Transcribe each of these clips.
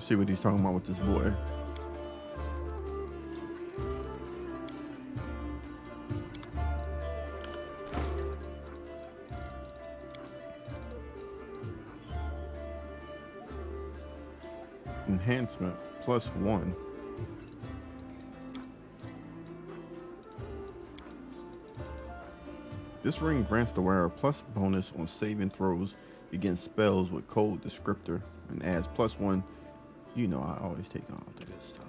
see what he's talking about with this boy. Enhancement +1. This ring grants the wearer plus bonus on saving throws against spells with code descriptor and adds +1. You know I always take on this stuff.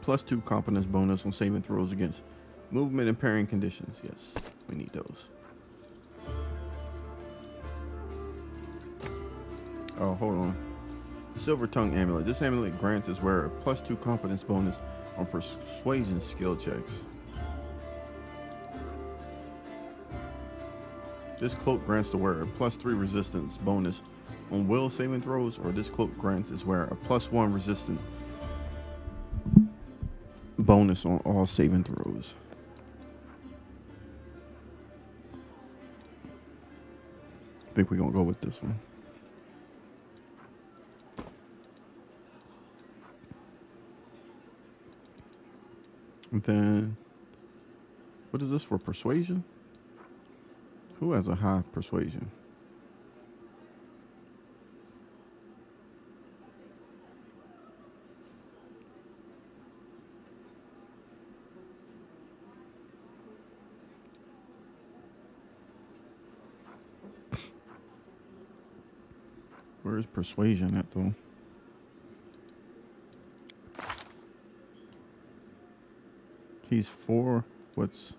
+2 competence bonus on saving throws against movement and parrying conditions. Yes, we need those. Oh, hold on. Silver Tongue Amulet. This amulet grants its wearer a +2 competence bonus on persuasion skill checks. This cloak grants the wearer a +3 resistance bonus on will saving throws, or this cloak grants its wearer a +1 resistance bonus on all saving throws. I think we're gonna go with this one. And then, what is this for? Persuasion? Who has a high persuasion? Where is persuasion at though? He's 4. What's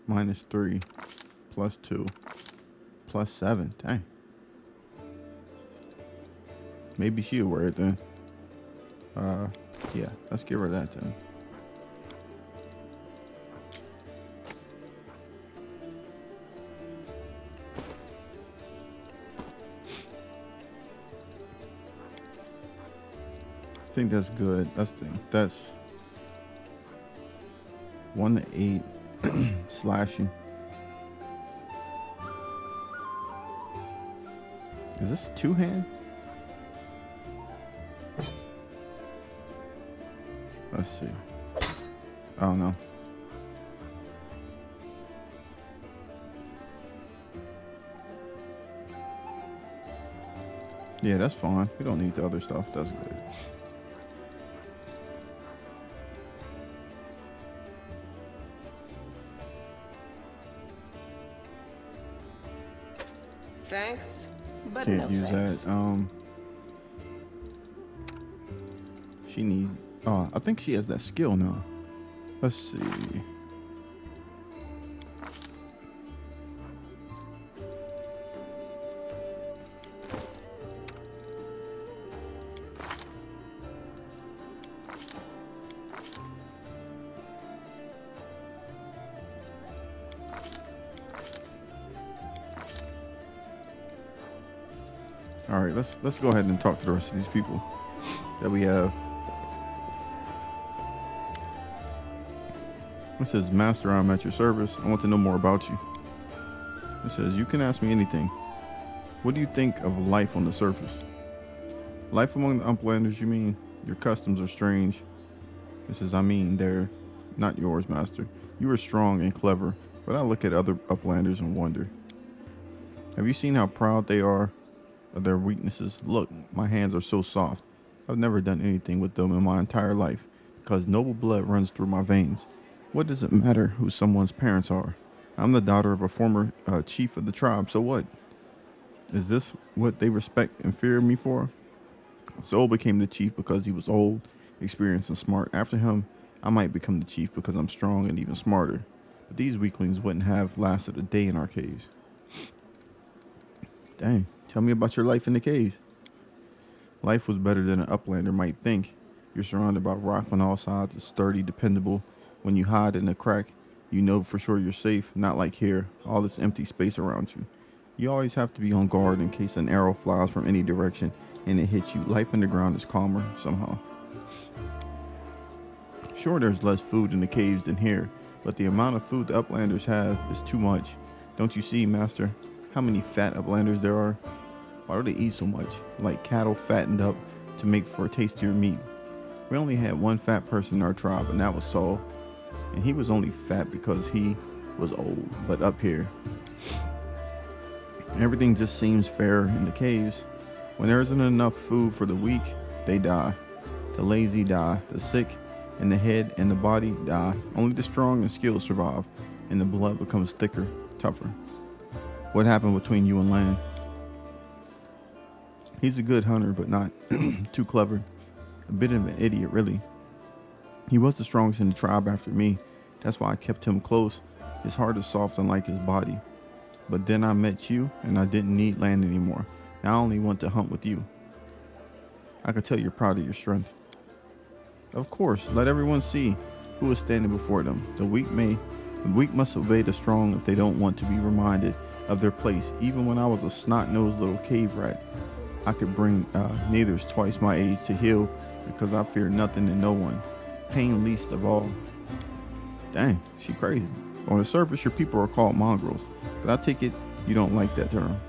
-3 +2 +7? Dang. Maybe she'll wear it then. Yeah, let's give her that then. I think that's good. That's 1 to 8 slashing. Is this 2-hand? Let's see. I don't know. Yeah, that's fine. We don't need the other stuff. That's good. Thanks, but Can't no use thanks. that. She needs. Oh, I think she has that skill now. Let's see. All right, let's go ahead and talk to the rest of these people that we have. It says, Master, I'm at your service. I want to know more about you. It says, you can ask me anything. What do you think of life on the surface? Life among the Uplanders, you mean? Your customs are strange. It says, I mean, they're not yours, Master. You are strong and clever, but I look at other Uplanders and wonder. Have you seen how proud they are of their weaknesses? Look, my hands are so soft. I've never done anything with them in my entire life because noble blood runs through my veins. What does it matter who someone's parents are? I'm the daughter of a former chief of the tribe, so what? Is this what they respect and fear me for? Sol became the chief because he was old, experienced, and smart. After him, I might become the chief because I'm strong and even smarter. But these weaklings wouldn't have lasted a day in our caves. Dang, tell me about your life in the caves. Life was better than an Uplander might think. You're surrounded by rock on all sides. It's sturdy, dependable. When you hide in a crack, you know for sure you're safe. Not like here, all this empty space around you. You always have to be on guard in case an arrow flies from any direction and it hits you. Life underground is calmer somehow. Sure, there's less food in the caves than here, but the amount of food the Uplanders have is too much. Don't you see, Master, how many fat uplanders there are? Why do they eat so much? Like cattle fattened up to make for tastier meat. We only had one fat person in our tribe, and that was Saul. And he was only fat because he was old. But up here, everything just seems fair in the caves. When there isn't enough food for the weak, they die. The lazy die. The sick and the head and the body die. Only the strong and skilled survive, and the blood becomes thicker, tougher. What happened between you and Lan? He's a good hunter, but not too clever. A bit of an idiot, really. He was the strongest in the tribe after me. That's why I kept him close. His heart is soft unlike his body. But then I met you, and I didn't need Land anymore. Now I only want to hunt with you. I could tell you're proud of your strength. Of course, let everyone see who is standing before them. The weak must obey the strong if they don't want to be reminded of their place. Even when I was a snot-nosed little cave rat, I could bring neithers twice my age to heal because I fear nothing and no one. Pain least of all. Dang, she crazy. On the surface, your people are called mongrels, but I take it you don't like that term.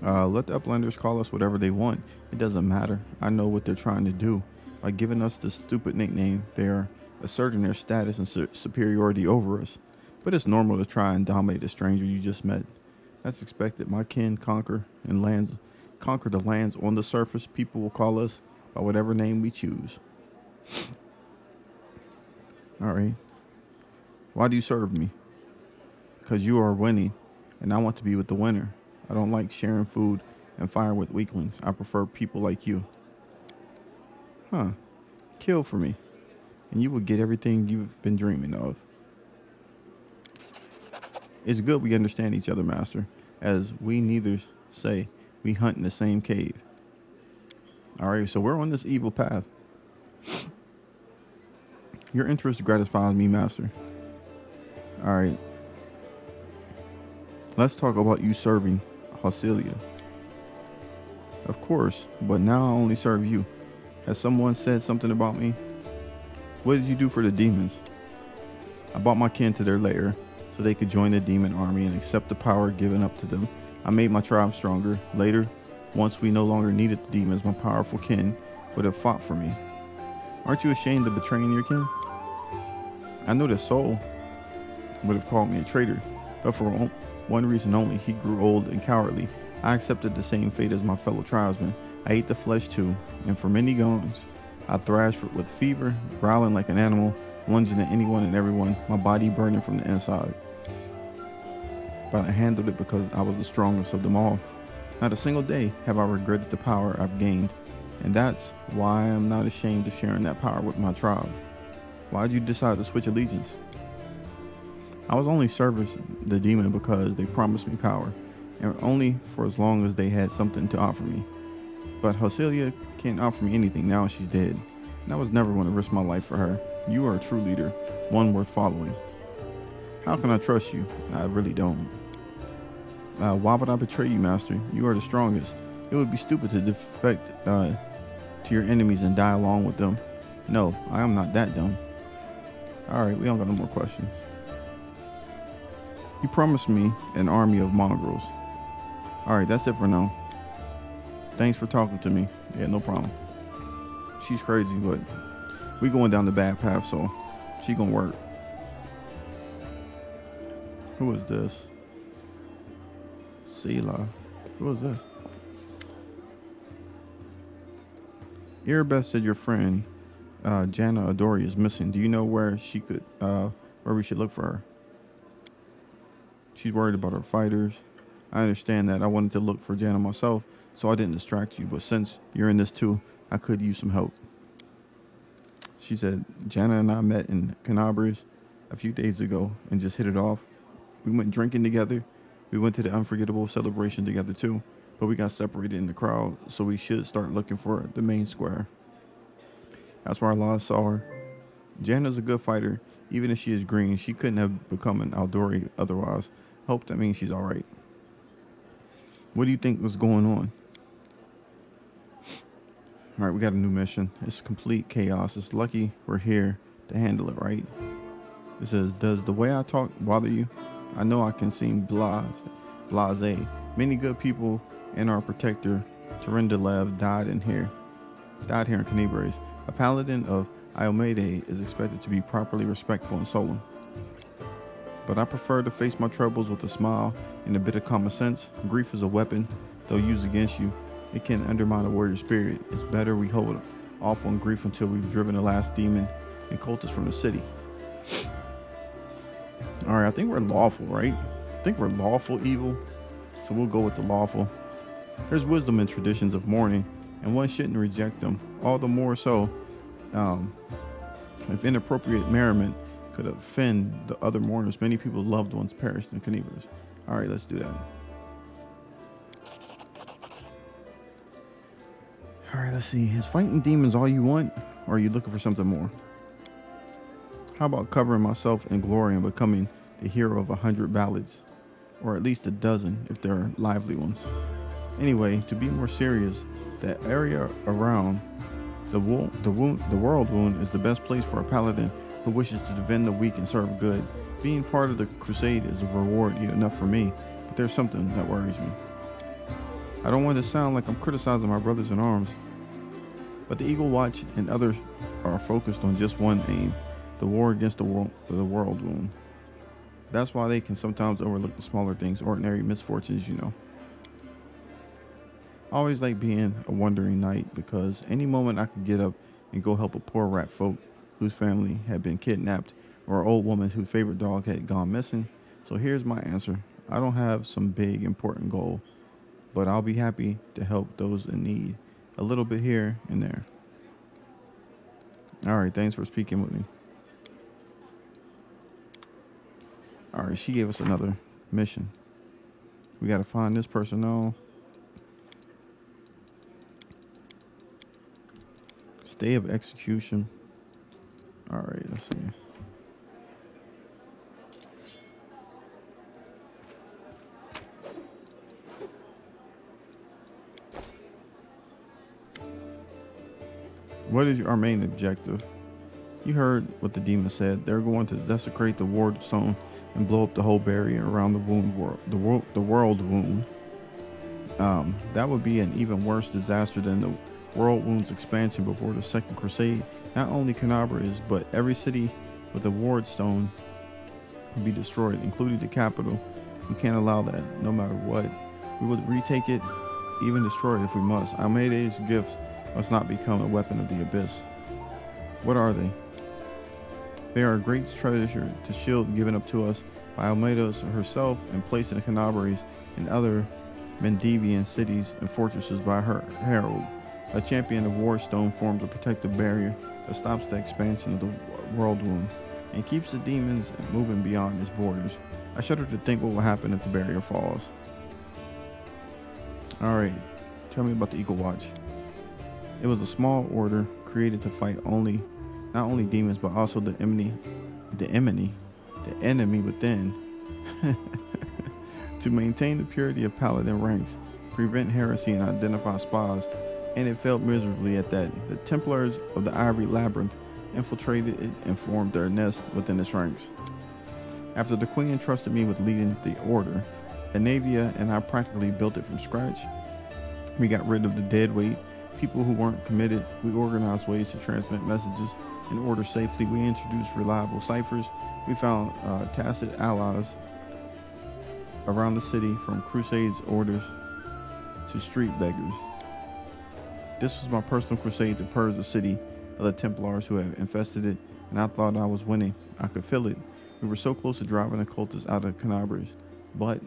Let the uplanders call us whatever they want. It doesn't matter. I know what they're trying to do. By giving us this stupid nickname, they are asserting their status and superiority over us. But it's normal to try and dominate a stranger you just met. That's expected. My kin conquer the lands on the surface. People will call us by whatever name we choose. All right. Why do you serve me? Because you are winning, and I want to be with the winner. I don't like sharing food and fire with weaklings. I prefer people like you. Huh. Kill for me, and you will get everything you've been dreaming of. It's good we understand each other, Master, as we neither say we hunt in the same cave. All right, so we're on this evil path. Your interest gratifies me, Master. All right. Let's talk about you serving Hausilia. Of course, but now I only serve you. Has someone said something about me? What did you do for the demons? I brought my kin to their lair so they could join the demon army and accept the power given up to them. I made my tribe stronger. Later, once we no longer needed the demons, my powerful kin would have fought for me. Aren't you ashamed of betraying your kin? I know that Saul would have called me a traitor, but for one reason only. He grew old and cowardly. I accepted the same fate as my fellow tribesmen. I ate the flesh too, and for many goings, I thrashed with fever, growling like an animal, lunging at anyone and everyone, my body burning from the inside. But I handled it because I was the strongest of them all. Not a single day have I regretted the power I've gained, and that's why I am not ashamed of sharing that power with my tribe. Why did you decide to switch allegiance? I was only serving the demon because they promised me power, and only for as long as they had something to offer me. But Hausilia can't offer me anything now she's dead, and I was never going to risk my life for her. You are a true leader, one worth following. How can I trust you? I really don't. Why would I betray you, Master? You are the strongest. It would be stupid to defect to your enemies and die along with them. No, I am not that dumb. Alright, we don't got no more questions. You promised me an army of mongrels. Alright, that's it for now. Thanks for talking to me. Yeah, no problem. She's crazy, but we going down the bad path, so she gonna work. Who is this? Selah. Who is this? Erebeth said your friend, Jana Adori, is missing. Do you know where where we should look for her? She's worried about her fighters. I understand that. I wanted to look for Jana myself, so I didn't distract you. But since you're in this too, I could use some help. She said, Jana and I met in Canabras a few days ago and just hit it off. We went drinking together. We went to the unforgettable celebration together too, but we got separated in the crowd, so we should start looking for the main square. That's where I last saw her. Jana's a good fighter. Even if she is green, she couldn't have become an Aldori otherwise. Hope that means she's alright. What do you think was going on? Alright, we got a new mission. It's complete chaos. It's lucky we're here to handle it, right? It says, does the way I talk bother you? I know I can seem blase. Many good people and our protector, Terendelev, died here in Canibres. A paladin of Iomede is expected to be properly respectful and solemn. But I prefer to face my troubles with a smile and a bit of common sense. Grief is a weapon, though used against you. It can undermine a warrior's spirit. It's better we hold off on grief until we've driven the last demon and cultists from the city. Alright, I think we're lawful, right? I think we're lawful evil. So we'll go with the lawful. There's wisdom in traditions of mourning, and one shouldn't reject them. All the more so if inappropriate merriment could offend the other mourners. Many people's loved ones perished in Canibus. Alright, let's do that. Alright, let's see. Is fighting demons all you want, or are you looking for something more? How about covering myself in glory and becoming the hero of 100 ballads? Or at least a dozen, if they're lively ones. Anyway, to be more serious, the area around the world wound is the best place for a paladin who wishes to defend the weak and serve good. Being part of the crusade is a reward enough for me, but there's something that worries me. I don't want to sound like I'm criticizing my brothers in arms, but the Eagle Watch and others are focused on just one aim, the war against the world wound. That's why they can sometimes overlook the smaller things, ordinary misfortunes, you know. I always like being a wandering knight because any moment I could get up and go help a poor rat folk whose family had been kidnapped or an old woman whose favorite dog had gone missing. So here's my answer. I don't have some big important goal, but I'll be happy to help those in need. A little bit here and there. All right, thanks for speaking with me. All right, she gave us another mission. We got to find this person now. Day of execution. All right, let's see. What is our main objective? You heard what the demon said. They're going to desecrate the ward stone and blow up the whole barrier around the world wound. That would be an even worse disaster than the World Wound's expansion before the Second Crusade. Not only Canabras, but every city with a ward stone would be destroyed, including the capital. We can't allow that, no matter what. We would retake it, even destroy it if we must. Almeida's gifts must not become a weapon of the abyss. What are they? They are a great treasure to shield given up to us by Almeida herself and placed in the Canabras and other Mendevian cities and fortresses by her herald. A champion of Warstone forms a protective barrier that stops the expansion of the world wound and keeps the demons moving beyond its borders. I shudder to think what will happen if the barrier falls. Alright, tell me about the Eagle Watch. It was a small order created to fight not only demons but also the enemy within. To maintain the purity of paladin ranks, prevent heresy and identify spies. And it failed miserably at that. The Templars of the Ivory Labyrinth infiltrated it and formed their nest within its ranks. After the Queen entrusted me with leading the order, Anavia and I practically built it from scratch. We got rid of the dead weight, people who weren't committed. We organized ways to transmit messages in order safely. We introduced reliable ciphers. We found tacit allies around the city, from crusades orders to street beggars. This was my personal crusade to purge the city of the Templars who had infested it, and I thought I was winning. I could feel it. We were so close to driving the cultists out of Canabras, but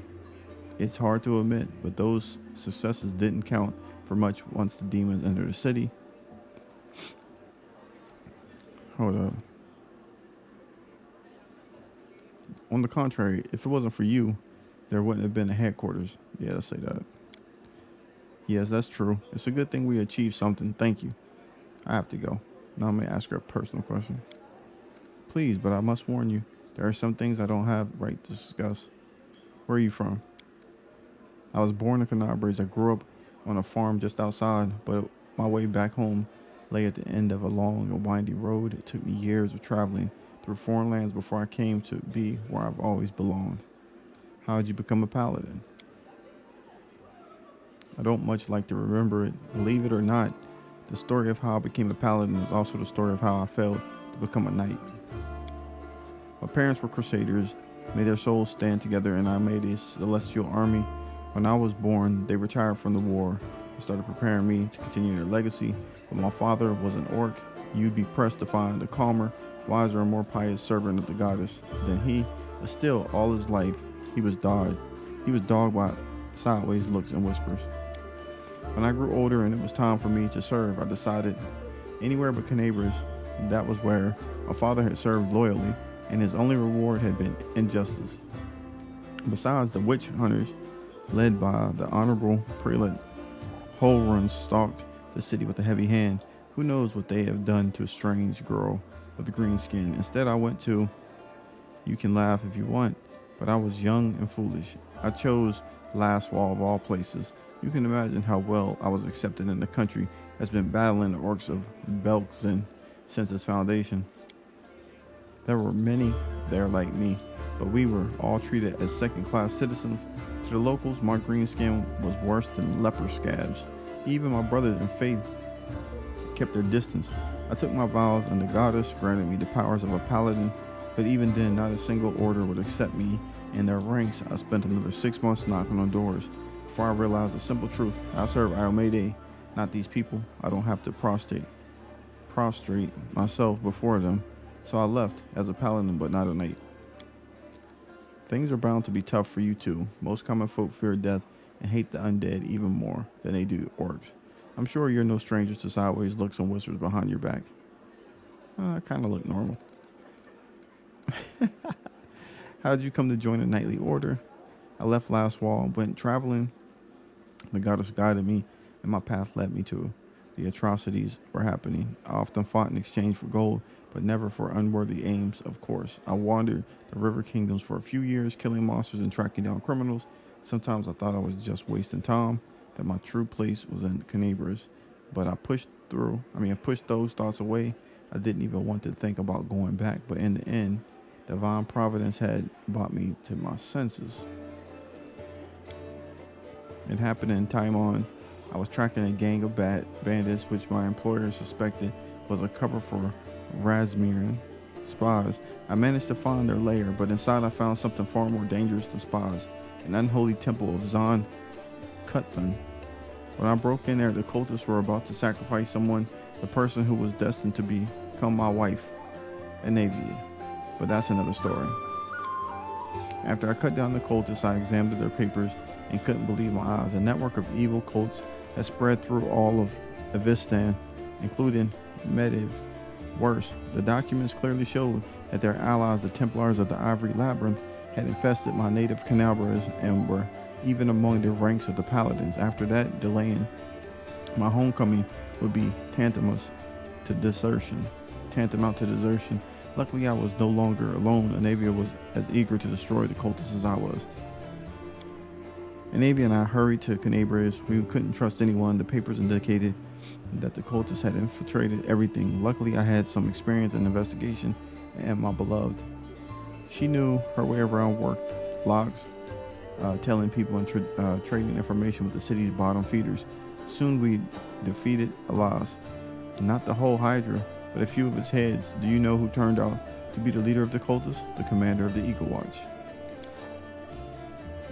it's hard to admit, but those successes didn't count for much once the demons entered the city. Hold up. On the contrary, if it wasn't for you, there wouldn't have been a headquarters. Yeah, let's say that. Yes, that's true. It's a good thing we achieved something. Thank you. I have to go. Now I'm going to ask her a personal question. Please, but I must warn you, there are some things I don't have right to discuss. Where are you from? I was born in Canabras. I grew up on a farm just outside, but my way back home lay at the end of a long and windy road. It took me years of traveling through foreign lands before I came to be where I've always belonged. How'd you become a paladin? I don't much like to remember it. Believe it or not, the story of how I became a paladin is also the story of how I failed to become a knight. My parents were crusaders, may their souls stand together, and I made a celestial army. When I was born, they retired from the war and started preparing me to continue their legacy. But my father was an orc. You'd be pressed to find a calmer, wiser, and more pious servant of the goddess than he. But still, all his life, he was dogged. He was dogged by sideways looks and whispers. When I grew older and it was time for me to serve, I decided anywhere but Canabras. That was where my father had served loyally, and his only reward had been injustice. Besides, the witch hunters, led by the honorable prelate Holrun, stalked the city with a heavy hand. Who knows what they have done to a strange girl with green skin? Instead, I went to, you can laugh if you want, but I was young and foolish. I chose Last Wall of all places. You can imagine how well I was accepted in the country that's been battling the orcs of Belkzen since its foundation. There were many there like me, but we were all treated as second-class citizens. To the locals, my green skin was worse than leper scabs. Even my brothers in faith kept their distance. I took my vows, and the goddess granted me the powers of a paladin, but even then, not a single order would accept me in their ranks. I spent another 6 months knocking on doors before I realized the simple truth. I serve Iomede, not these people. I don't have to prostrate myself before them. So I left as a paladin, but not a knight. Things are bound to be tough for you too. Most common folk fear death and hate the undead even more than they do orcs. I'm sure you're no strangers to sideways looks and whispers behind your back. I kind of look normal. How did you come to join a knightly order? I left Last Wall, went traveling. The goddess guided me, and my path led me to the atrocities were happening. I often fought in exchange for gold, but never for unworthy aims, of course. I wandered the river kingdoms for a few years, killing monsters and tracking down criminals. Sometimes I thought I was just wasting time, that my true place was in Canabras. But I pushed those thoughts away. I didn't even want to think about going back, but in the end, divine providence had brought me to my senses. It happened in Taimon. I was tracking a gang of bandits, which my employer suspected was a cover for Razmiran spies. I managed to find their lair, but inside I found something far more dangerous than spies, an unholy temple of Zon Kuthan. When I broke in there, the cultists were about to sacrifice someone, the person who was destined to become my wife, Anavia. But that's another story. After I cut down the cultists, I examined their papers and couldn't believe my eyes. A network of evil cults had spread through all of Avistan, including Medivh. Worse, the documents clearly showed that their allies, the Templars of the Ivory Labyrinth, had infested my native Canabras and were even among the ranks of the Paladins. After that, delaying my homecoming would be tantamount to desertion. Luckily, I was no longer alone. Anavia was as eager to destroy the cultists as I was. Anavia and I hurried to Canabras. We couldn't trust anyone. The papers indicated that the cultists had infiltrated everything. Luckily, I had some experience in investigation, and my beloved. She knew her way around work logs, telling people and trading information with the city's bottom feeders. Soon we defeated Alas. Not the whole Hydra, but a few of its heads. Do you know who turned out to be the leader of the cultists? The commander of the Eagle Watch.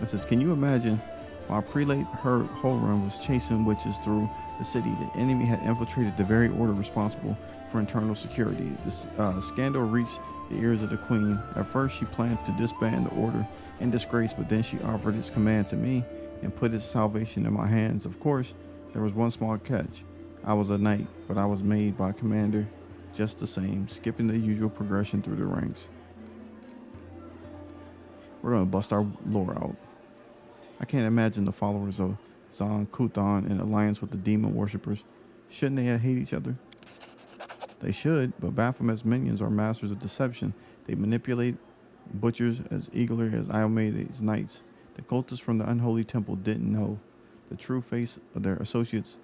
It says, can you imagine, while Prelate Holrun was chasing witches through the city, the enemy had infiltrated the very order responsible for internal security. This scandal reached the ears of the queen. At first, she planned to disband the order in disgrace, but then she offered its command to me and put its salvation in my hands. Of course, there was one small catch. I was a knight, but I was made by commander just the same, skipping the usual progression through the ranks. We're going to bust our lore out. I can't imagine the followers of Zon Kuthan in alliance with the demon worshippers. Shouldn't they hate each other? They should, but Baphomet's minions are masters of deception. They manipulate butchers as eagerly as Iomede's knights. The cultists from the unholy temple didn't know the true face of their associates.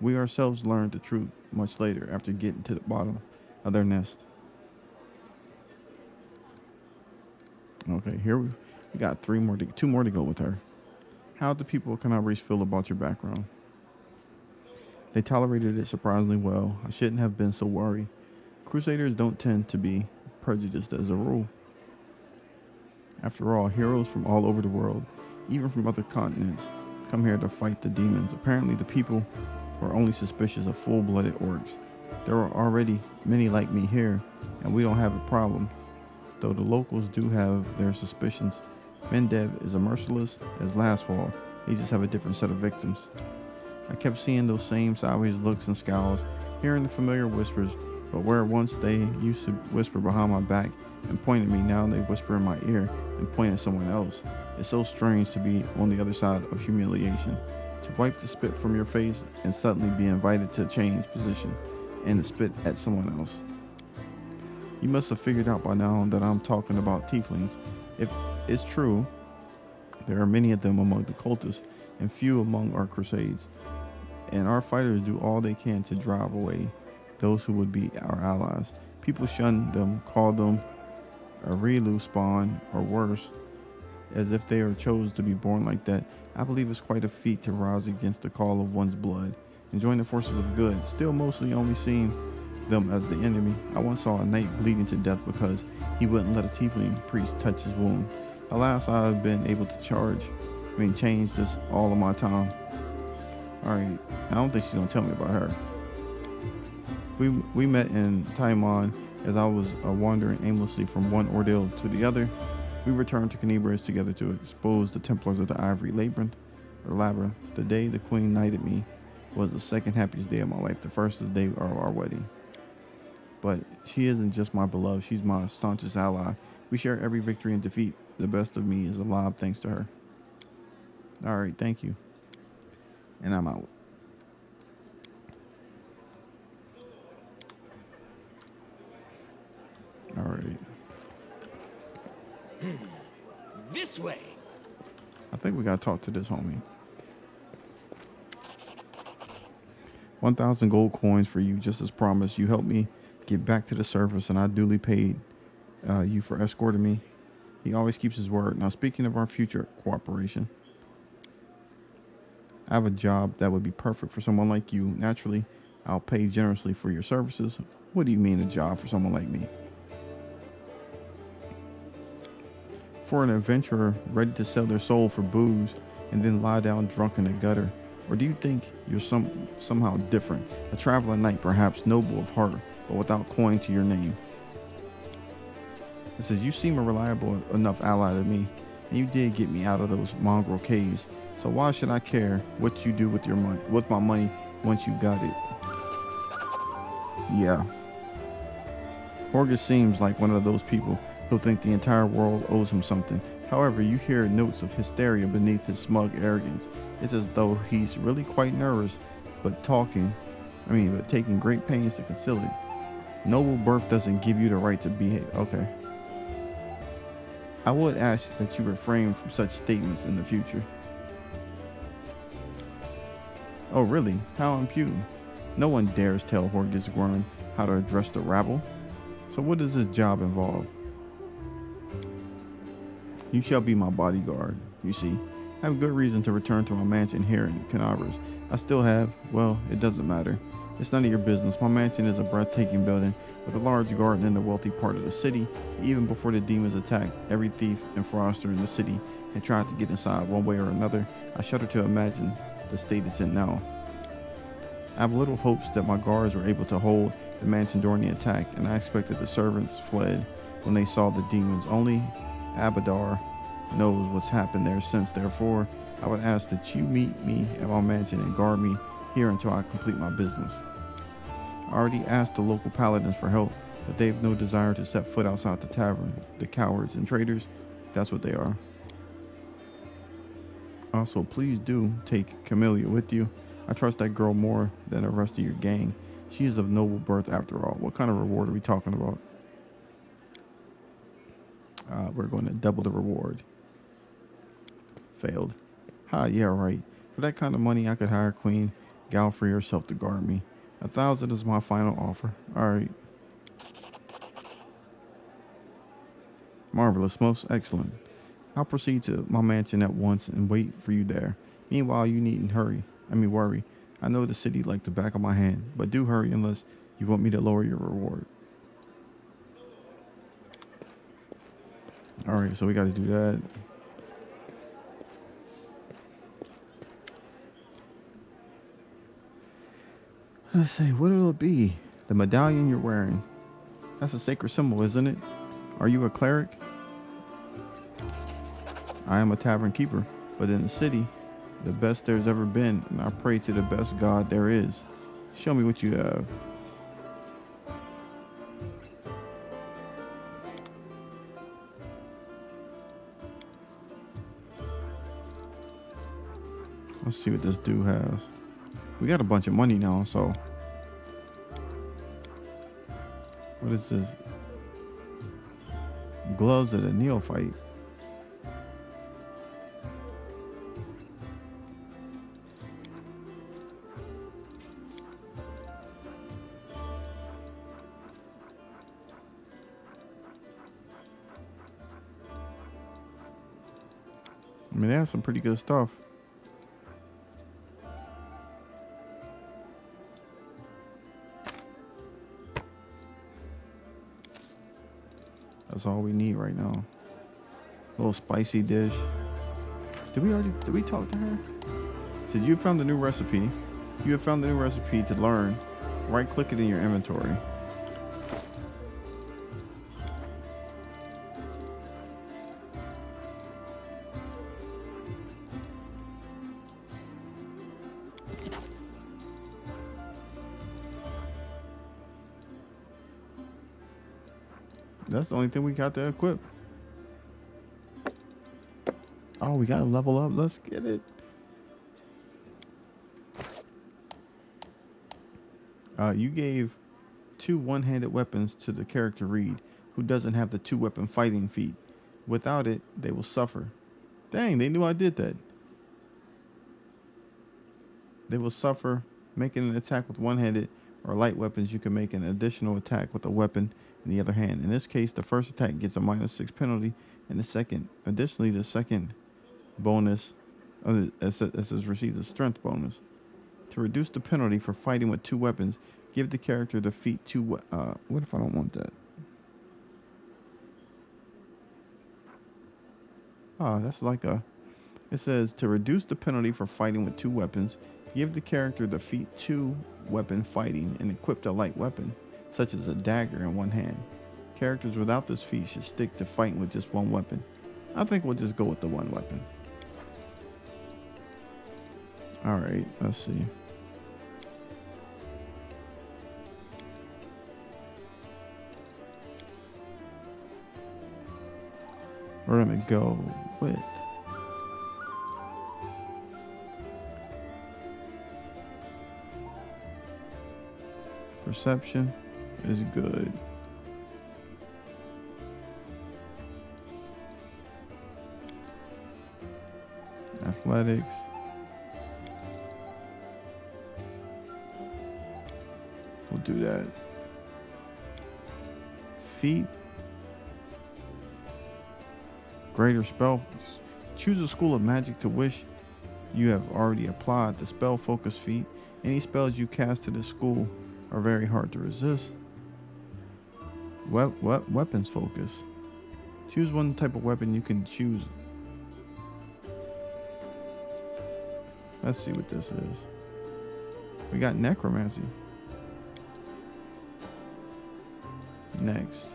We ourselves learned the truth much later after getting to the bottom of their nest. Okay, here We got two more to go with her. How do people of Canaveral feel about your background? They tolerated it surprisingly well. I shouldn't have been so worried. Crusaders don't tend to be prejudiced as a rule. After all, heroes from all over the world, even from other continents, come here to fight the demons. Apparently, the people were only suspicious of full-blooded orcs. There are already many like me here, and we don't have a problem, though the locals do have their suspicions. Mendev is a merciless as last fall. They just have a different set of victims. I kept seeing those same sideways looks and scowls, hearing the familiar whispers, but where once they used to whisper behind my back and point at me, now they whisper in my ear and point at someone else. It's so strange to be on the other side of humiliation, to wipe the spit from your face and suddenly be invited to change position and to spit at someone else. You must have figured out by now that I'm talking about tieflings. If it's true, there are many of them among the cultists and few among our crusades, and our fighters do all they can to drive away those who would be our allies. People shun them, call them a Relu spawn, or worse, as if they are chose to be born like that. I believe it's quite a feat to rise against the call of one's blood and join the forces of good, still mostly only seeing them as the enemy. I once saw a knight bleeding to death because he wouldn't let a tiefling priest touch his wound. Alas, I have been able to change this all of my time. Alright, I don't think she's gonna tell me about her. We met in Taimon as I was wandering aimlessly from one ordeal to the other. We returned to Canibras together to expose the Templars of the Ivory Labyrinth. The day the Queen knighted me was the second happiest day of my life. The first is the day of our wedding. But she isn't just my beloved, she's my staunchest ally. We share every victory and defeat. The best of me is alive thanks to her. Alright, thank you. And I'm out. Alright. This way. I think we gotta talk to this homie. 1,000 gold coins for you, just as promised. You helped me get back to the surface, and I duly paid you for escorting me. He always keeps his word. Now, speaking of our future cooperation, I have a job that would be perfect for someone like you. Naturally, I'll pay generously for your services. What do you mean a job for someone like me? For an adventurer ready to sell their soul for booze and then lie down drunk in the gutter? Or do you think you're somehow different? A traveling knight, perhaps noble of heart, but without coin to your name. It says, you seem a reliable enough ally to me, and you did get me out of those mongrel caves. So why should I care what you do with your money, with my money, once you got it? Yeah. Horgus seems like one of those people who think the entire world owes him something. However, you hear notes of hysteria beneath his smug arrogance. It's as though he's really quite nervous, but taking great pains to conceal it. Noble birth doesn't give you the right to behave. Okay. I would ask that you refrain from such statements in the future. Oh, really? How impudent. No one dares tell Horgus Gwern how to address the rabble. So what does this job involve? You shall be my bodyguard. You see, I have good reason to return to my mansion here in Canavers. I still have, well, it doesn't matter. It's none of your business. My mansion is a breathtaking building with a large garden in the wealthy part of the city. Even before the demons attacked, every thief and fraudster in the city had tried to get inside one way or another. I shudder to imagine the state it's in now. I have little hopes that my guards were able to hold the mansion during the attack, and I expected the servants fled when they saw the demons. Only Abadar knows what's happened there since. Therefore, I would ask that you meet me at my mansion and guard me here until I complete my business. I already asked the local paladins for help, but they have no desire to set foot outside the tavern. The cowards and traitors, that's what they are. Also, please do take Camellia with you. I trust that girl more than the rest of your gang. She is of noble birth after all. What kind of reward are we talking about? We're going to double the reward. Failed. Yeah, right. For that kind of money, I could hire Queen Galfrey herself to guard me. 1,000 is my final offer. Alright. Marvelous. Most excellent. I'll proceed to my mansion at once and wait for you there. Meanwhile, you needn't worry. I know the city like the back of my hand, but do hurry unless you want me to lower your reward. Alright, so we gotta do that. Let's see, what will it be? The medallion you're wearing. That's a sacred symbol, isn't it? Are you a cleric? I am a tavern keeper, but in the city, the best there's ever been, and I pray to the best God there is. Show me what you have. Let's see what this dude has. We got a bunch of money now, so. What is this? Gloves of the neophyte. I mean, they have some pretty good stuff. That's all we need right now. A little spicy dish. Did we talk to her? Said you found the new recipe. You have found the new recipe to learn. Right click it in your inventory. That's the only thing we got to equip. Oh, we got to level up. Let's get it. You gave 2 one-handed weapons to the character Reed, who doesn't have the 2-weapon fighting feat. Without it, they will suffer. Dang, they knew I did that. They will suffer. Making an attack with one-handed or light weapons, you can make an additional attack with a weapon in the other hand. In this case, the first attack gets a -6 penalty, and the second bonus receives a strength bonus. To reduce the penalty for fighting with 2 weapons, give the character the feat 2. What if I don't want that? That's like a. It says to reduce the penalty for fighting with 2 weapons, give the character the feat 2 weapon fighting and equip a light weapon, such as a dagger in one hand. Characters without this feat should stick to fighting with just 1 weapon. I think we'll just go with the 1 weapon. Alright, let's see. We're gonna go with perception is good. Athletics. We'll do that. Feet. Greater spell. Choose a school of magic to which you have already applied the spell focus feat. Any spells you cast to this school are very hard to resist. Weapons focus. Choose one type of weapon you can choose. Let's see what this is. We got necromancy. Next.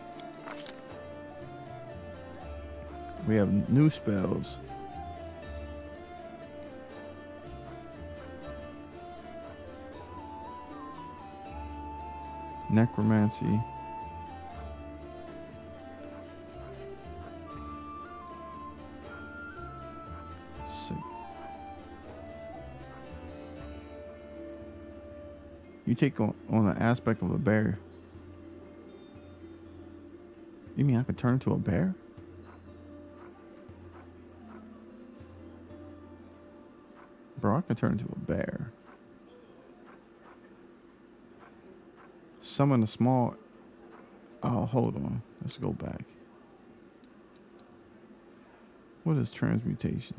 We have new spells. Necromancy. Sick. You take on an aspect of a bear. You mean I could turn into a bear? Bro, I can turn into a bear. Summon a small. Oh, hold on. Let's go back. What is transmutation?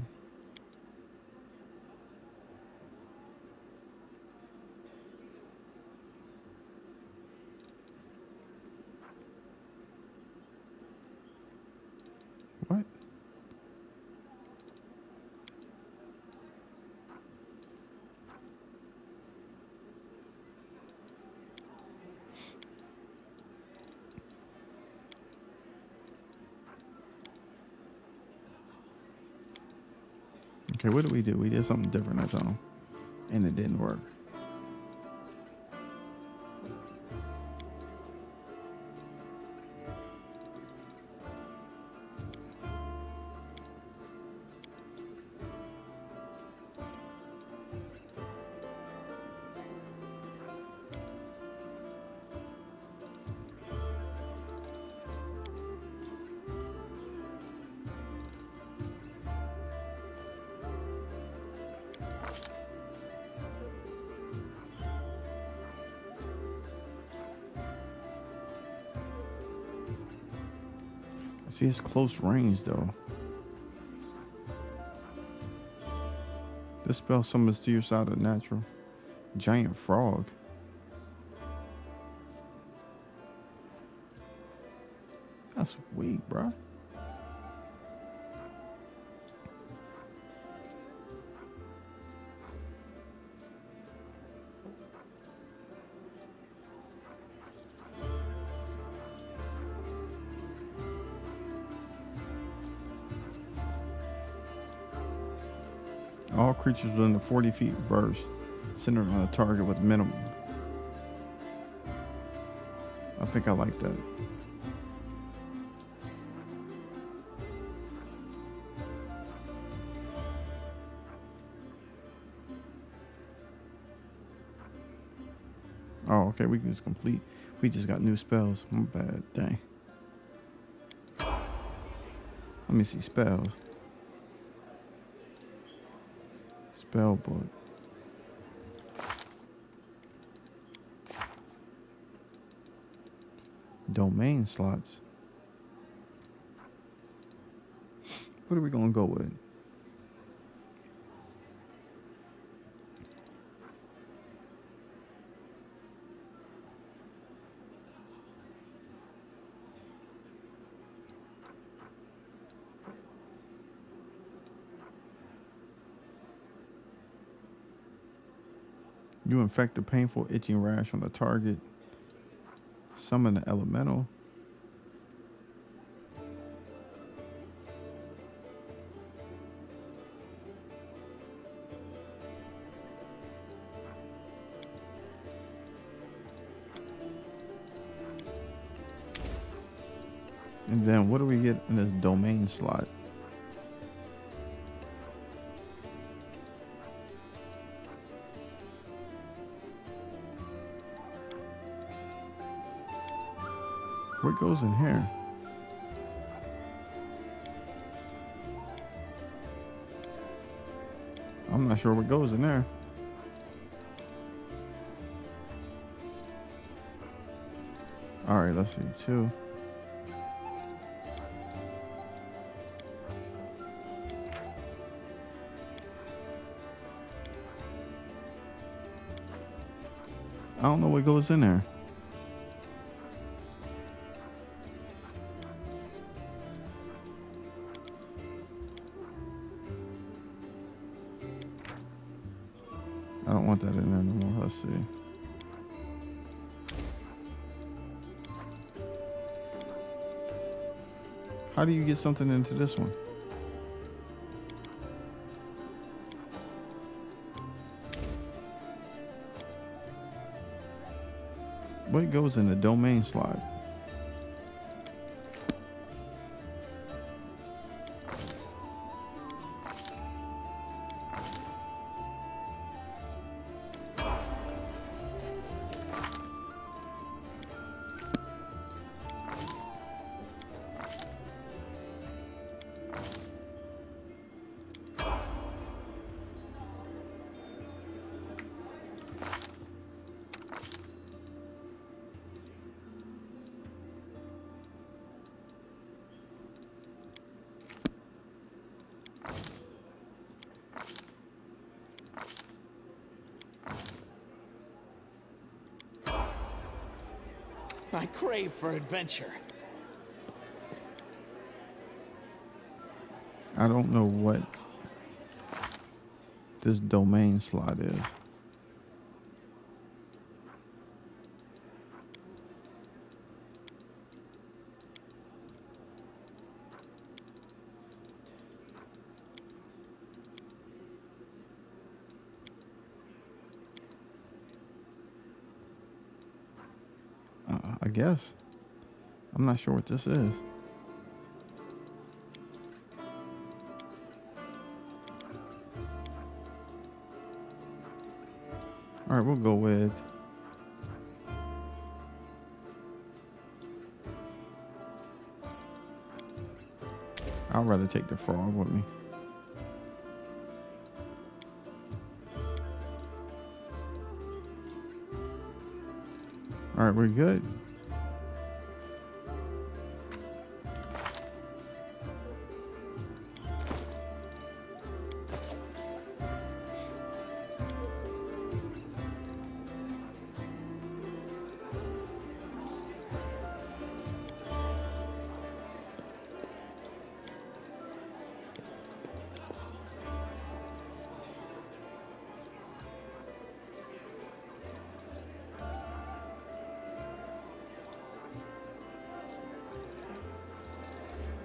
What? Okay, what did we do? We did something different that time, and it didn't work. See, it's close range though. This spell summons to your side a natural giant frog. That's weak, bro. All creatures within the 40 feet burst, centered on a target with minimum. I think I like that. Oh, okay, we can just complete. We just got new spells. My bad, dang. Let me see spells. Spell book. Domain slots. What are we gonna go with? You inflict a painful itching rash on the target. Summon the elemental. And then what do we get in this domain slot? What goes in here? I'm not sure what goes in there. All right, let's see. 2. I don't know what goes in there. I don't want that in there no more. Let's see. How do you get something into this one? What goes in the domain slot? I crave for adventure. I don't know what this domain slot is. I guess. I'm not sure what this is. All right, we'll go with I'd rather take the frog with me. All right, we're good.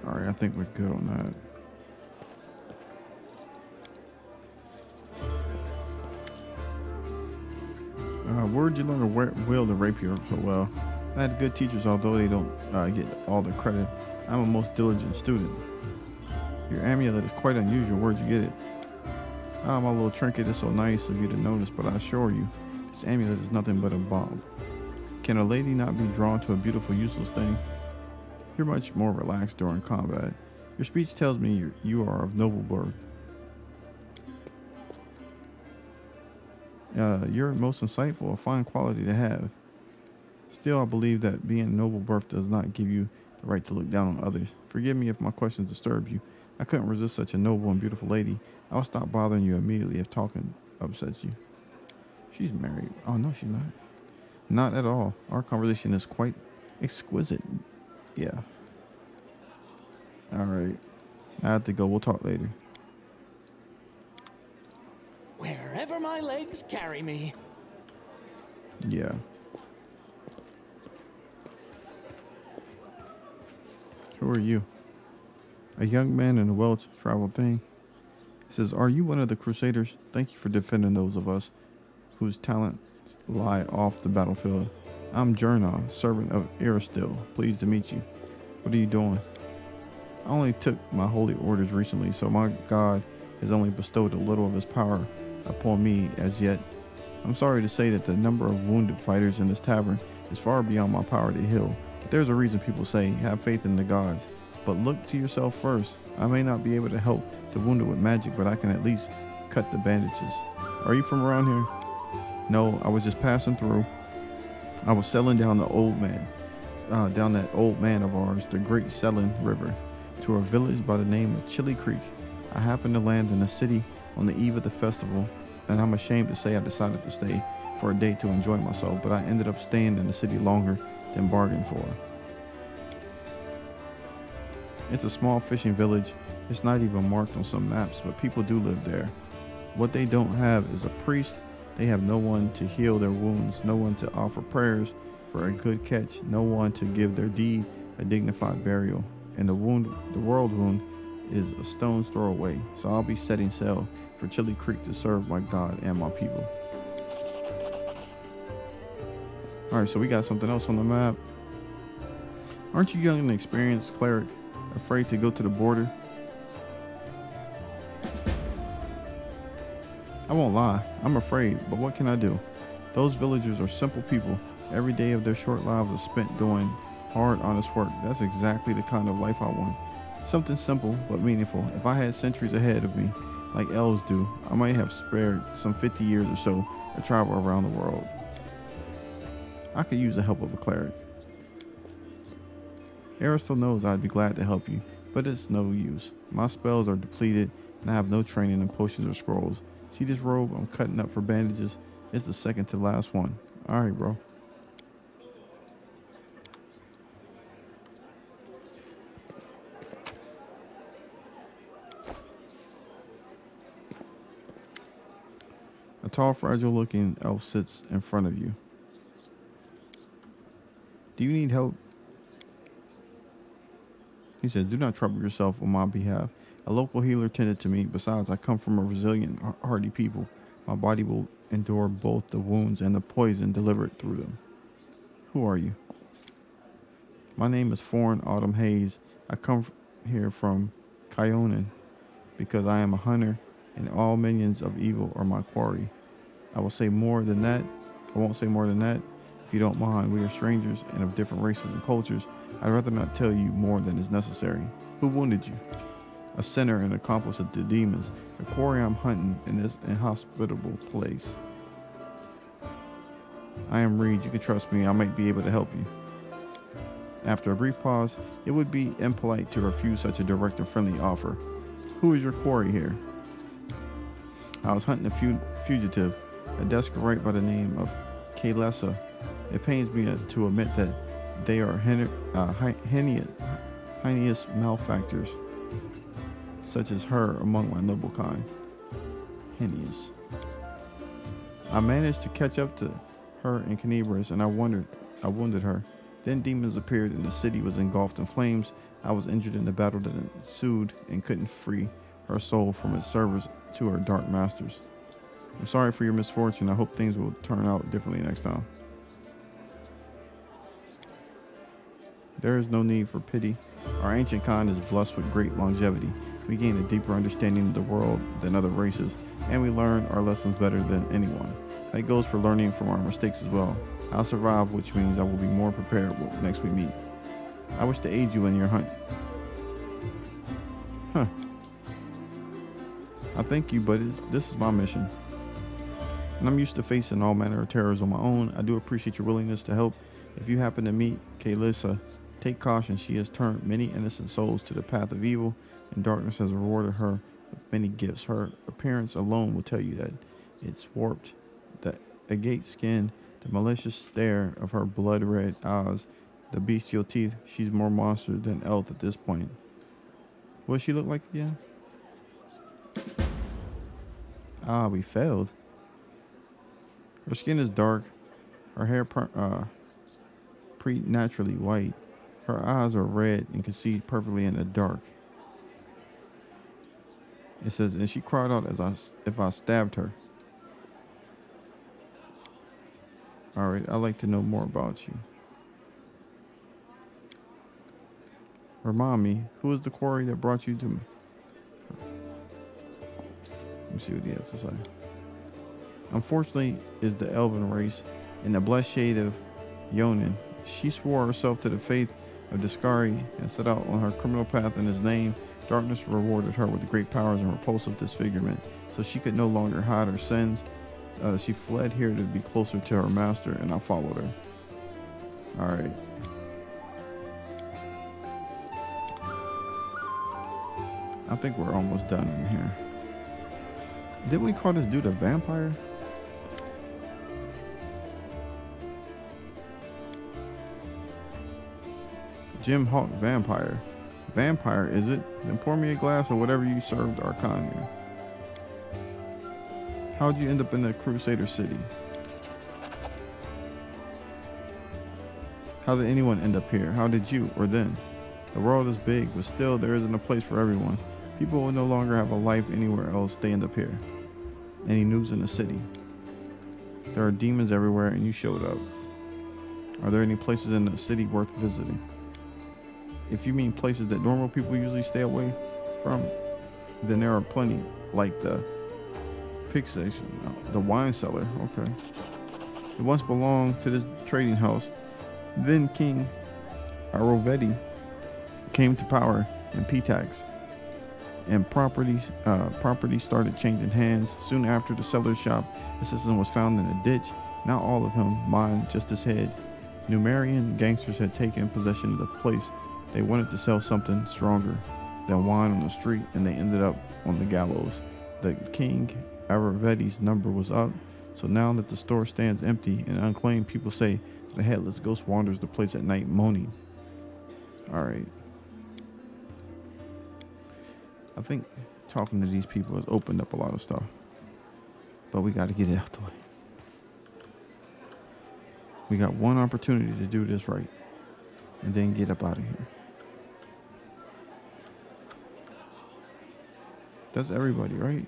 All right, I think we're good on that. Where'd you learn to wield a rapier so well? I had good teachers, although they don't get all the credit. I'm a most diligent student. Your amulet is quite unusual. Where'd you get it? Ah, my little trinket is so nice of you to notice, but I assure you, this amulet is nothing but a bomb. Can a lady not be drawn to a beautiful, useless thing? You're much more relaxed during combat. Your speech tells me you are of noble birth. You're most insightful, a fine quality to have. Still, I believe that being noble birth does not give you the right to look down on others. Forgive me if my questions disturb you. I couldn't resist such a noble and beautiful lady. I'll stop bothering you immediately if talking upsets you. She's married. Oh, no, she's not. Not at all. Our conversation is quite exquisite. Yeah. All right. I have to go. We'll talk later. Wherever my legs carry me. Yeah. Who are you? A young man in a well-traveled thing. He says, are you one of the Crusaders? Thank you for defending those of us whose talents lie off the battlefield. I'm Jernah, servant of Aristil. Pleased to meet you. What are you doing? I only took my holy orders recently, so my God has only bestowed a little of his power upon me as yet. I'm sorry to say that the number of wounded fighters in this tavern is far beyond my power to heal. But there's a reason people say, have faith in the gods. But look to yourself first. I may not be able to help the wounded with magic, but I can at least cut the bandages. Are you from around here? No, I was just passing through. I was sailing down that old man of ours, the Great Selling River, to a village by the name of Chili Creek. I happened to land in the city on the eve of the festival, and I'm ashamed to say I decided to stay for a day to enjoy myself, but I ended up staying in the city longer than bargained for. It's a small fishing village. It's not even marked on some maps, but people do live there. What they don't have is a priest. They have no one to heal their wounds, no one to offer prayers for a good catch, no one to give their deed a dignified burial. And the world wound is a stone's throw away. So I'll be setting sail for Chili Creek to serve my God and my people. All right, so we got something else on the map. Aren't you young and experienced cleric, afraid to go to the border? I won't lie, I'm afraid, but what can I do? Those villagers are simple people. Every day of their short lives is spent doing hard, honest work. That's exactly the kind of life I want. Something simple but meaningful. If I had centuries ahead of me, like elves do, I might have spared some 50 years or so to travel around the world. I could use the help of a cleric. Aristil knows I'd be glad to help you, but it's no use. My spells are depleted, and I have no training in potions or scrolls. See this robe I'm cutting up for bandages? It's the second to last one. Alright, bro. tall, fragile-looking elf sits in front of you. Do you need help? He says, do not trouble yourself on my behalf. A local healer tended to me. Besides, I come from a resilient, hardy people. My body will endure both the wounds and the poison delivered through them. Who are you? My name is Foreign Autumn Hayes. I come here from Kyonin because I am a hunter and all minions of evil are my quarry. I will say more than that. I won't say more than that. If you don't mind, we are strangers and of different races and cultures. I'd rather not tell you more than is necessary. Who wounded you? A sinner and accomplice of the demons. The quarry I'm hunting in this inhospitable place. I am Reed. You can trust me. I might be able to help you. After a brief pause, it would be impolite to refuse such a direct and friendly offer. Who is your quarry here? I was hunting a fugitive, a desperate by the name of Kalesa. It pains me to admit that they are heinous malefactors, such as her among my noble kind. Heinous. I managed to catch up to her in Canibras, and I wounded her. Then demons appeared, and the city was engulfed in flames. I was injured in the battle that ensued and couldn't free her soul from its service to her dark masters. I'm sorry for your misfortune. I hope things will turn out differently next time. There is no need for pity. Our ancient kind is blessed with great longevity. We gain a deeper understanding of the world than other races, and we learn our lessons better than anyone. That goes for learning from our mistakes as well. I'll survive, which means I will be more prepared next we meet. I wish to aid you in your hunt. Huh. I thank you, but this is my mission. And I'm used to facing all manner of terrors on my own. I do appreciate your willingness to help. If you happen to meet Kalisa, take caution. She has turned many innocent souls to the path of evil, and darkness has rewarded her with many gifts. Her appearance alone will tell you that it's warped. The agate skin, the malicious stare of her blood-red eyes, the bestial teeth. She's more monster than elf at this point. What does she look like again? Ah, we failed. Her skin is dark. Her hair preternaturally white. Her eyes are red and can see perfectly in the dark. It says, and she cried out if I stabbed her. All right, I'd like to know more about you. Remind me, who is the quarry that brought you to me? Let me see what he has to say. Unfortunately, is the elven race in the blessed shade of Yonin. She swore herself to the faith of Discari and set out on her criminal path in his name. Darkness rewarded her with great powers and repulsive disfigurement, so she could no longer hide her sins. She fled here to be closer to her master, and I followed her. All right. I think we're almost done in here. Didn't we call this dude a vampire? Jim Hawk vampire. Vampire, is it? Then pour me a glass of whatever you served Archon here. How'd you end up in the Crusader City? How did anyone end up here? How did you, or then? The world is big, but still there isn't a place for everyone. People will no longer have a life anywhere else. They end up here. Any news in the city? There are demons everywhere and you showed up. Are there any places in the city worth visiting? If you mean places that normal people usually stay away from, then there are plenty, like the pig station, the wine cellar. Okay. It once belonged to this trading house. Then King Aroveti came to power in Pitax, and property started changing hands. Soon after, the seller's shop assistant was found in a ditch. Not all of him mined, just his head. Numerian gangsters had taken possession of the place. They wanted to sell something stronger than wine on the street, and they ended up on the gallows. The King Araveti's number was up, so now that the store stands empty and unclaimed, people say the headless ghost wanders the place at night moaning. Alright. I think talking to these people has opened up a lot of stuff. but we got to get it out the way. We got one opportunity to do this right and then get up out of here. That's everybody, right?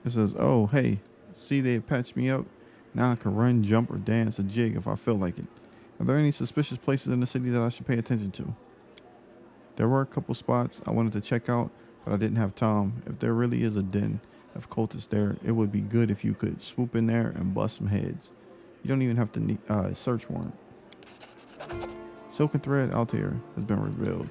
It says, oh, hey, see, they patched me up. Now I can run, jump, or dance a jig if I feel like it. Are there any suspicious places in the city that I should pay attention to? There were a couple spots I wanted to check out, but I didn't have time. If there really is a den of cultists there, it would be good if you could swoop in there and bust some heads. You don't even have to need search warrant. Silken Thread Altair has been revealed.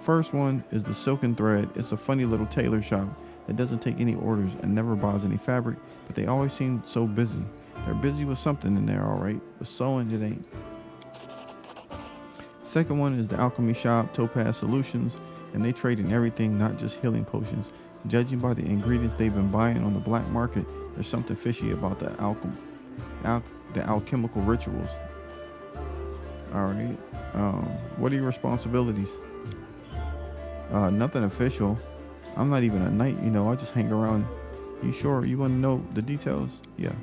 First one is the Silken Thread. It's a funny little tailor shop that doesn't take any orders and never buys any fabric, but they always seem so busy. They're busy with something in there, alright, but sewing it ain't. Second one is the Alchemy Shop, Topaz Solutions, and they trade in everything, not just healing potions. Judging by the ingredients they've been buying on the black market, there's something fishy about the alchemical rituals. Alright, what are your responsibilities? Nothing official. I'm not even a knight, you know, I just hang around. You sure you want to know the details? Yeah.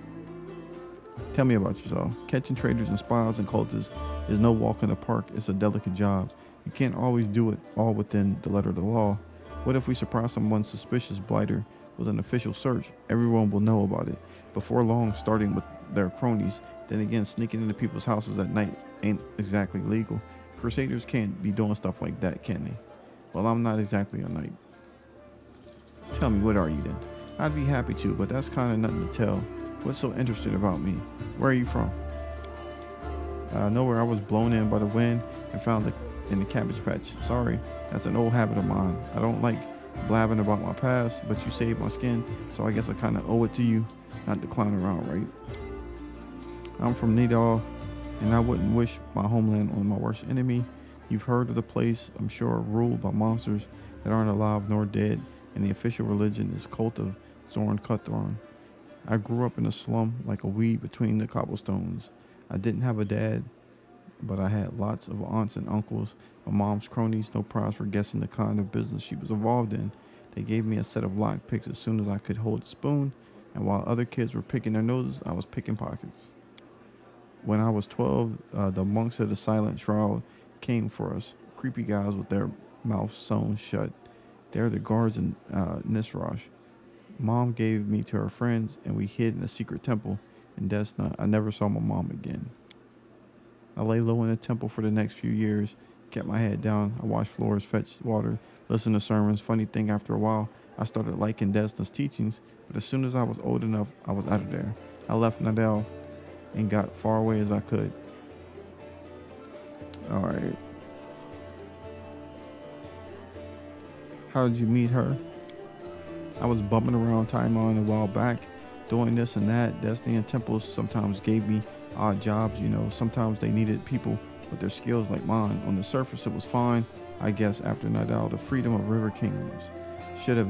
Tell me about yourself. Catching traitors and spies and cultists is no walk in the park. It's a delicate job. You can't always do it all within the letter of the law. What if we surprise someone suspicious blighter with an official search? Everyone will know about it. Before long, starting with their cronies, then again, sneaking into people's houses at night ain't exactly legal. Crusaders can't be doing stuff like that, can they? Well, I'm not exactly a knight. Tell me, what are you then? I'd be happy to, but that's kind of nothing to tell. What's so interesting about me? Where are you from? Nowhere. I was blown in by the wind and found it in the cabbage patch. Sorry, that's an old habit of mine. I don't like blabbing about my past, but you saved my skin, so I guess I kind of owe it to you not to clown around, right? I'm from Nidal, and I wouldn't wish my homeland on my worst enemy. You've heard of the place, I'm sure, ruled by monsters that aren't alive nor dead, and the official religion is cult of Zorn Cuthorn. I grew up in a slum like a weed between the cobblestones. I didn't have a dad, but I had lots of aunts and uncles. My mom's cronies, no prize for guessing the kind of business she was involved in. They gave me a set of lock picks as soon as I could hold a spoon, and while other kids were picking their noses, I was picking pockets. When I was 12, the monks of the Silent Shroud came for us. Creepy guys with their mouths sewn shut. They're the guards in Nisrosh. Mom gave me to her friends, and we hid in a secret temple in Desna. I never saw my mom again. I lay low in the temple for the next few years, kept my head down. I washed floors, fetched water, listened to sermons. Funny thing, after a while, I started liking Desna's teachings, but as soon as I was old enough, I was out of there. I left Nadal and got far away as I could. Alright. How did you meet her? I was bumping around Timon a while back, doing this and that. Destiny and Temples sometimes gave me odd jobs, you know. Sometimes they needed people with their skills like mine. On the surface, it was fine. I guess after Nadal, the freedom of River Kingdoms should have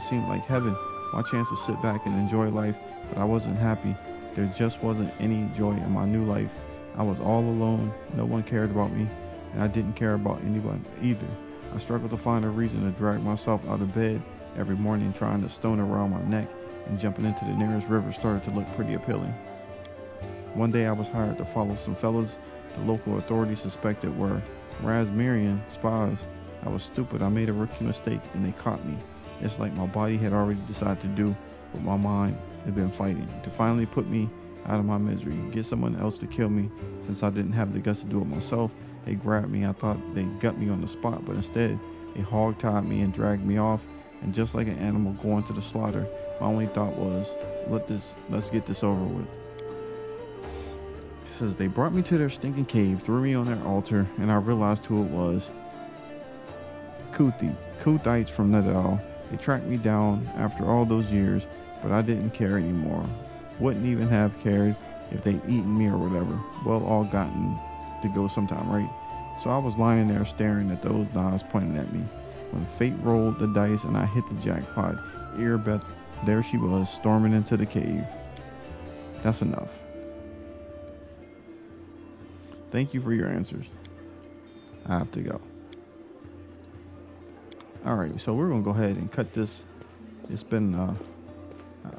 seemed like heaven. My chance to sit back and enjoy life, but I wasn't happy. There just wasn't any joy in my new life. I was all alone. No one cared about me, and I didn't care about anyone either. I struggled to find a reason to drag myself out of bed every morning, trying to stone around my neck, and jumping into the nearest river started to look pretty appealing. One day I was hired to follow some fellas the local authorities suspected were Razmirian spies. I was stupid. I made a rookie mistake and they caught me. It's like my body had already decided to do what my mind had been fighting, to finally put me out of my misery, get someone else to kill me. Since I didn't have the guts to do it myself, they grabbed me. I thought they'd gut me on the spot, but instead they hog-tied me and dragged me off. And just like an animal going to the slaughter, my only thought was, let's get this over with. It says, they brought me to their stinking cave, threw me on their altar, and I realized who it was. Kuthites from Nadal. They tracked me down after all those years, but I didn't care anymore. Wouldn't even have cared if they'd eaten me or whatever. Well, all gotten to go sometime, right? So I was lying there staring at those knives pointing at me, when fate rolled the dice and I hit the jackpot. Earbeth, there she was, storming into the cave. That's enough. Thank you for your answers. I have to go. All right, so we're gonna go ahead and cut this. It's been a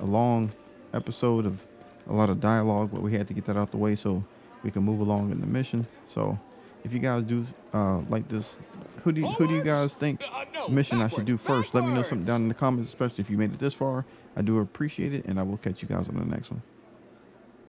long episode of a lot of dialogue, but we had to get that out the way so we can move along in the mission. So, if you guys do like this, who do you guys think No, mission I should do first? Let me know something backwards. down in the comments, especially if you made it this far. I do appreciate it, and I will catch you guys on the next one.